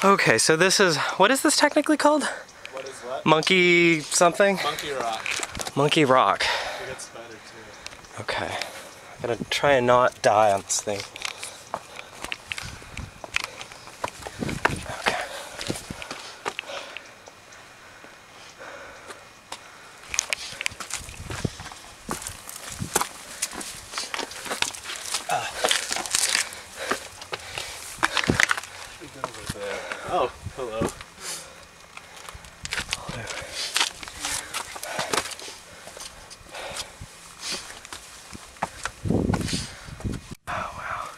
Okay, so this is, what is this technically called? What is what? Monkey something? Monkey Rock. Monkey Rock. I got spider too. Okay. I'm gonna try and not die on this thing. Okay. Over there. Oh, hello. Oh, wow.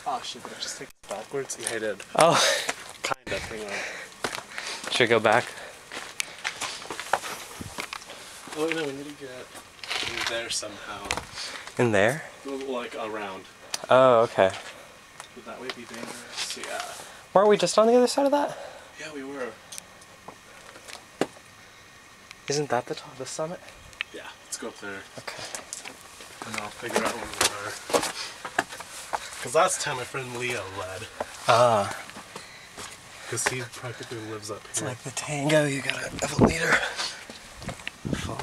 Oh shit, did I just take it backwards? Yeah, I did. Oh. Kinda, hang on. Should I go back? Oh no, we need to get in there somehow. In there? Like around. Oh, okay. Would that way be dangerous? Yeah. Weren't we just on the other side of that? Yeah, we were. Isn't that the top of the summit? Yeah, let's go up there. Okay. And I'll figure out where we are. Because last time my friend Leo led. Ah. Because he practically lives up here. It's like the tango, you gotta have a leader. 4.